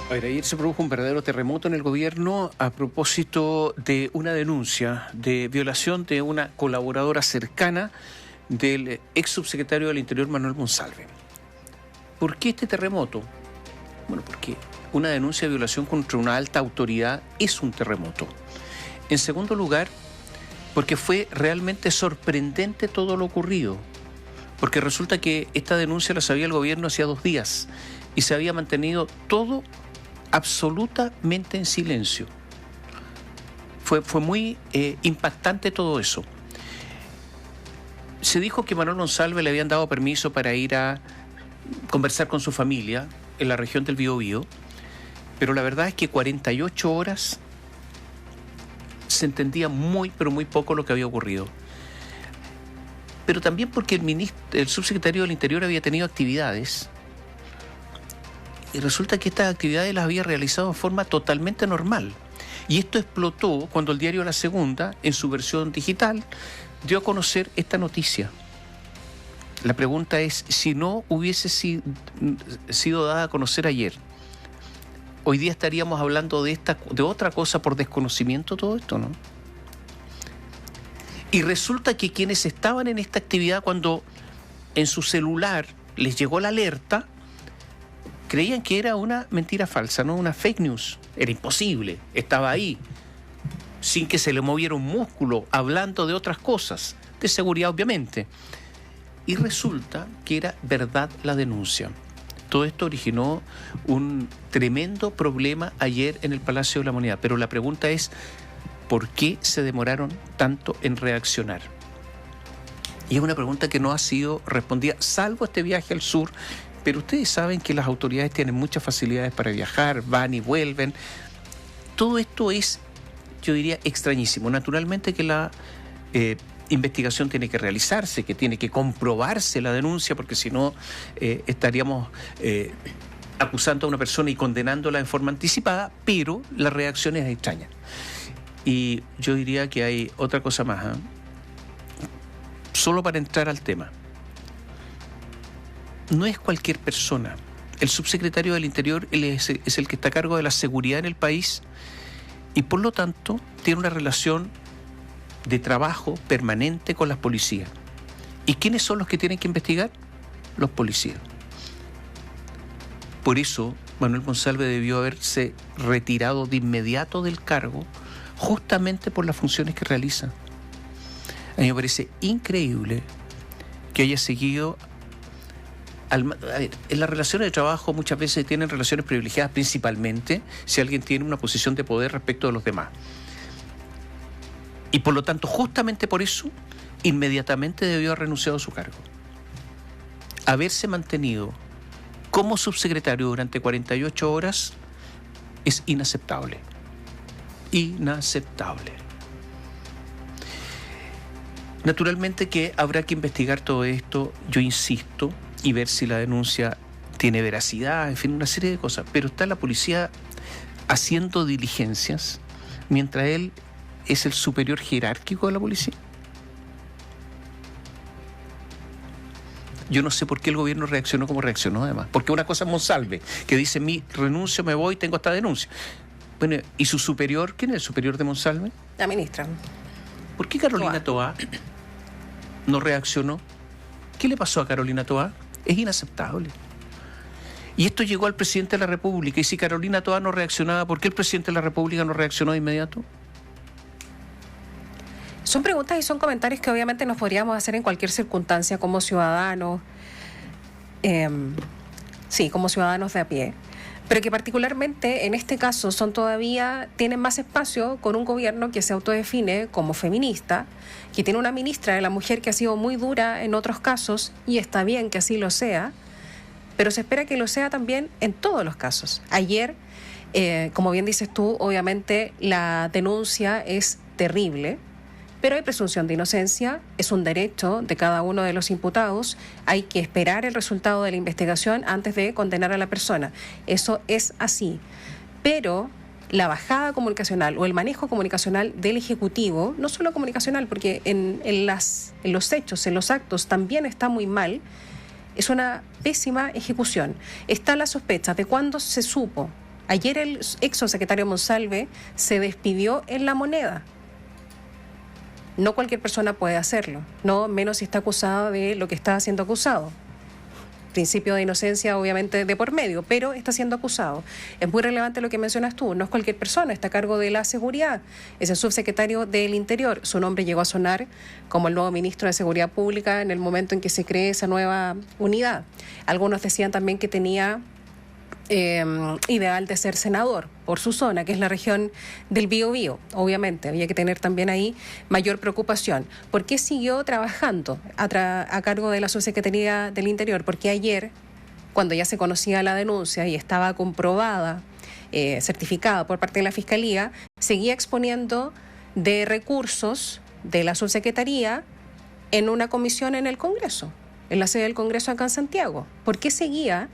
A ver, ayer se produjo un verdadero terremoto en el gobierno a propósito de una denuncia de violación de una colaboradora cercana del ex subsecretario del Interior, Manuel Monsalve. ¿Por qué este terremoto? Bueno, porque una denuncia de violación contra una alta autoridad es un terremoto. En segundo lugar, porque fue realmente sorprendente todo lo ocurrido. Porque resulta que esta denuncia la sabía el gobierno hacía 2 días y se había mantenido todo absolutamente en silencio. Fue muy impactante todo eso. Se dijo que Manuel Monsalve le habían dado permiso para ir a conversar con su familia en la región del Biobío, pero la verdad es que 48 horas se entendía muy, pero muy poco lo que había ocurrido. Pero también porque el subsecretario del Interior había tenido actividades y resulta que estas actividades las había realizado de forma totalmente normal. Y esto explotó cuando el diario La Segunda, en su versión digital, dio a conocer esta noticia. La pregunta es, si no hubiese sido dada a conocer ayer, hoy día estaríamos hablando de otra cosa por desconocimiento todo esto, ¿no? Y resulta que quienes estaban en esta actividad, cuando en su celular les llegó la alerta, creían que era una mentira falsa, ¿no? Una fake news. Era imposible. Estaba ahí, sin que se le moviera un músculo, hablando de otras cosas, de seguridad obviamente. Y resulta que era verdad la denuncia. Todo esto originó un tremendo problema ayer en el Palacio de la Moneda. Pero la pregunta es, ¿por qué se demoraron tanto en reaccionar? Y es una pregunta que no ha sido respondida, salvo este viaje al sur. Pero ustedes saben que las autoridades tienen muchas facilidades para viajar, van y vuelven. Todo esto es, yo diría, extrañísimo. Naturalmente que la investigación tiene que realizarse, que tiene que comprobarse la denuncia, porque si no estaríamos acusando a una persona y condenándola en forma anticipada, pero la reacción es extraña. Y yo diría que hay otra cosa más, ¿eh? Solo para entrar al tema. No es cualquier persona. El subsecretario del Interior es el que está a cargo de la seguridad en el país y por lo tanto tiene una relación de trabajo permanente con las policías. ¿Y quiénes son los que tienen que investigar? Los policías. Por eso Manuel Monsalve debió haberse retirado de inmediato del cargo, justamente por las funciones que realiza. A mí me parece increíble que haya seguido. En las relaciones de trabajo muchas veces tienen relaciones privilegiadas, principalmente si alguien tiene una posición de poder respecto de los demás. Y por lo tanto, justamente por eso, inmediatamente debió haber renunciado a su cargo. Haberse mantenido como subsecretario durante 48 horas es inaceptable. Inaceptable. Naturalmente que habrá que investigar todo esto, yo insisto, y ver si la denuncia tiene veracidad, en fin, una serie de cosas. Pero está la policía haciendo diligencias mientras él es el superior jerárquico de la policía. Yo no sé por qué el gobierno reaccionó como reaccionó, además. Porque una cosa es Monsalve, que dice, renuncio, me voy, tengo esta denuncia. Bueno, ¿y su superior? ¿Quién es el superior de Monsalve? La ministra. ¿Por qué Carolina Toá no reaccionó? ¿Qué le pasó a Carolina Toá? Es inaceptable. Y esto llegó al presidente de la República. Y si Carolina Toá no reaccionaba, ¿por qué el presidente de la República no reaccionó de inmediato? Son preguntas y son comentarios que obviamente nos podríamos hacer en cualquier circunstancia como ciudadanos, como ciudadanos de a pie. Pero que particularmente en este caso tienen más espacio con un gobierno que se autodefine como feminista, que tiene una ministra de la mujer que ha sido muy dura en otros casos, y está bien que así lo sea, pero se espera que lo sea también en todos los casos. Ayer, como bien dices tú, obviamente la denuncia es terrible, pero hay presunción de inocencia, es un derecho de cada uno de los imputados, hay que esperar el resultado de la investigación antes de condenar a la persona. Eso es así. Pero la bajada comunicacional o el manejo comunicacional del Ejecutivo, no solo comunicacional, porque en los hechos, en los actos también está muy mal, es una pésima ejecución. Está la sospecha de cuándo se supo Ayer el ex subsecretario Monsalve se despidió en La Moneda. No cualquier persona puede hacerlo, no menos si está acusado de lo que está siendo acusado. Principio de inocencia obviamente de por medio, pero está siendo acusado. Es muy relevante lo que mencionas tú, no es cualquier persona, está a cargo de la seguridad, es el subsecretario del Interior. Su nombre llegó a sonar como el nuevo ministro de Seguridad Pública en el momento en que se cree esa nueva unidad. Algunos decían también que tenía ideal de ser senador por su zona, que es la región del Biobío. Obviamente, había que tener también ahí mayor preocupación. ¿Por qué siguió trabajando a cargo de la Subsecretaría del Interior? Porque ayer, cuando ya se conocía la denuncia y estaba comprobada, certificada por parte de la Fiscalía, seguía exponiendo de recursos de la Subsecretaría en una comisión en el Congreso, en la sede del Congreso acá en Santiago. ¿Por qué seguía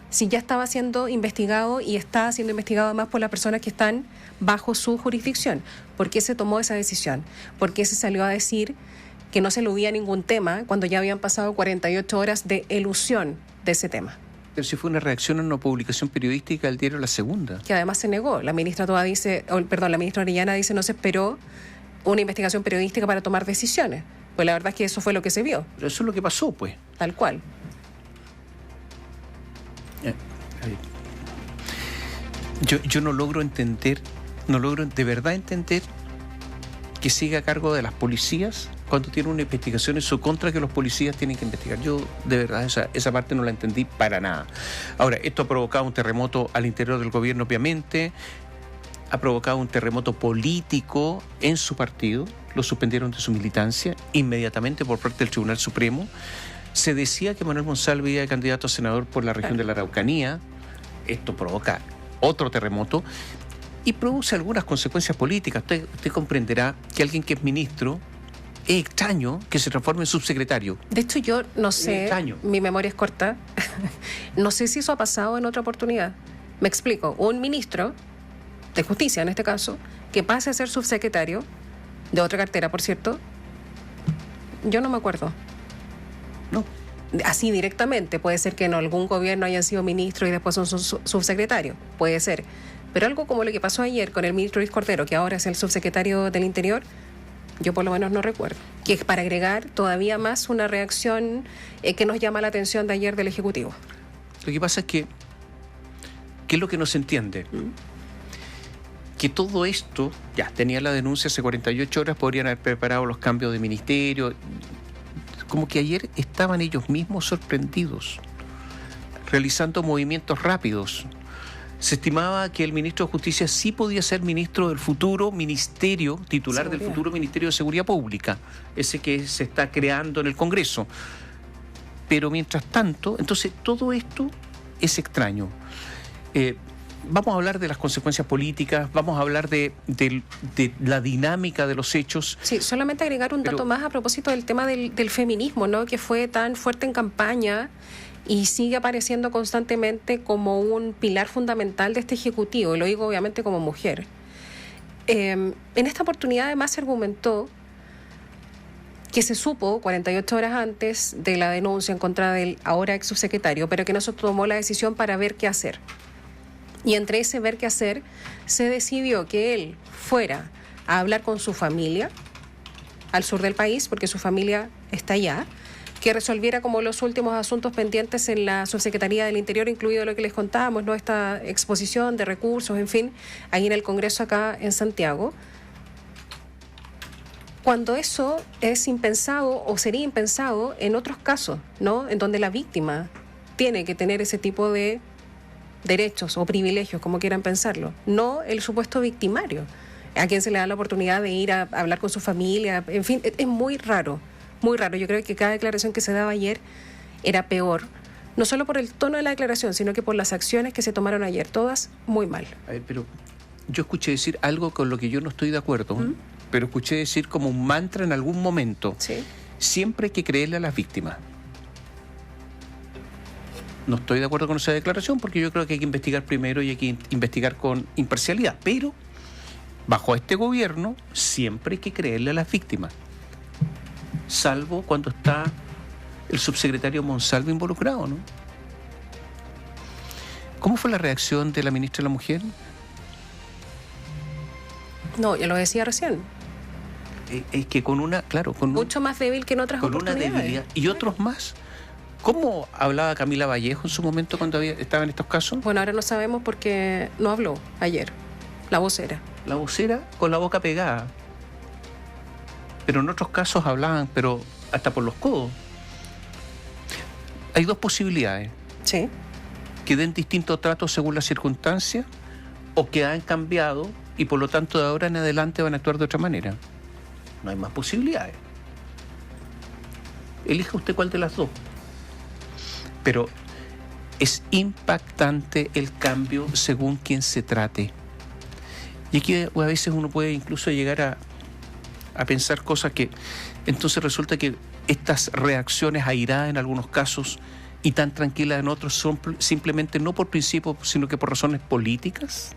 si ya estaba siendo investigado y está siendo investigado además por las personas que están bajo su jurisdicción? ¿Por qué se tomó esa decisión? ¿Por qué se salió a decir que no se eludía ningún tema cuando ya habían pasado 48 horas de elusión de ese tema? Pero si fue una reacción a una publicación periodística del diario La Segunda. Que además se negó. La ministra la ministra Orellana dice no se esperó una investigación periodística para tomar decisiones. Pues la verdad es que eso fue lo que se vio. Pero eso es lo que pasó, pues. Tal cual. Yo no logro entender, de verdad entender que siga a cargo de las policías cuando tiene una investigación en su contra que los policías tienen que investigar. Yo de verdad esa parte no la entendí para nada. Ahora, esto ha provocado un terremoto al interior del gobierno, obviamente, ha provocado un terremoto político en su partido, lo suspendieron de su militancia inmediatamente por parte del Tribunal Supremo. Se decía que Manuel Monsalve era candidato a senador por la región de la Araucanía. Esto provoca otro terremoto y produce algunas consecuencias políticas. Usted comprenderá que alguien que es ministro es extraño que se transforme en subsecretario. De hecho, yo no sé, mi memoria es corta, no sé si eso ha pasado en otra oportunidad. Me explico, un ministro de justicia, en este caso, que pase a ser subsecretario, de otra cartera, por cierto, yo no me acuerdo. No. Así directamente, puede ser que en algún gobierno hayan sido ministros y después son subsecretarios, puede ser. Pero algo como lo que pasó ayer con el ministro Luis Cordero, que ahora es el subsecretario del Interior, yo por lo menos no recuerdo. Que es para agregar todavía más una reacción que nos llama la atención de ayer del Ejecutivo. Lo que pasa es que, ¿qué es lo que no se entiende? Que todo esto, ya tenía la denuncia hace 48 horas, podrían haber preparado los cambios de ministerio. Como que ayer estaban ellos mismos sorprendidos, realizando movimientos rápidos. Se estimaba que el ministro de Justicia sí podía ser ministro del futuro ministerio, titular del futuro Ministerio de Seguridad Pública, ese que se está creando en el Congreso. Pero mientras tanto, entonces todo esto es extraño. Vamos a hablar de las consecuencias políticas, vamos a hablar de la dinámica de los hechos. Sí, solamente agregar un dato más a propósito del tema del feminismo, ¿no? Que fue tan fuerte en campaña y sigue apareciendo constantemente como un pilar fundamental de este Ejecutivo, y lo digo obviamente como mujer. En esta oportunidad además se argumentó que se supo 48 horas antes de la denuncia en contra del ahora ex subsecretario, pero que no se tomó la decisión para ver qué hacer. Y entre ese ver qué hacer, se decidió que él fuera a hablar con su familia al sur del país, porque su familia está allá, que resolviera como los últimos asuntos pendientes en la Subsecretaría del Interior, incluido lo que les contábamos, ¿no? Esta exposición de recursos, en fin, ahí en el Congreso acá en Santiago. Cuando eso es impensado o sería impensado en otros casos, ¿no? En donde la víctima tiene que tener ese tipo de derechos o privilegios, como quieran pensarlo, no el supuesto victimario, a quien se le da la oportunidad de ir a hablar con su familia, en fin, es muy raro, muy raro. Yo creo que cada declaración que se daba ayer era peor, no solo por el tono de la declaración, sino que por las acciones que se tomaron ayer, todas muy mal. A ver, pero yo escuché decir algo con lo que yo no estoy de acuerdo, pero escuché decir como un mantra en algún momento, ¿sí? Siempre hay que creerle a las víctimas. No estoy de acuerdo con esa declaración porque yo creo que hay que investigar primero y hay que investigar con imparcialidad. Pero bajo este gobierno siempre hay que creerle a las víctimas. Salvo cuando está el subsecretario Monsalve involucrado, ¿no? ¿Cómo fue la reacción de la ministra de la Mujer? No, ya lo decía recién. Es que con una, claro, mucho más débil que en otras con oportunidades. Una debilidad. Y otros más. ¿Cómo hablaba Camila Vallejo en su momento cuando estaba en estos casos? Bueno, ahora no sabemos porque no habló ayer, la vocera. La vocera con la boca pegada. Pero en otros casos hablaban, pero hasta por los codos. Hay dos posibilidades. Sí. Que den distintos tratos según las circunstancias o que han cambiado y por lo tanto de ahora en adelante van a actuar de otra manera. No hay más posibilidades. Elija usted cuál de las dos. Pero es impactante el cambio según quien se trate. Y aquí a veces uno puede incluso llegar a pensar cosas que entonces resulta que estas reacciones airadas en algunos casos y tan tranquilas en otros son simplemente no por principio, sino que por razones políticas.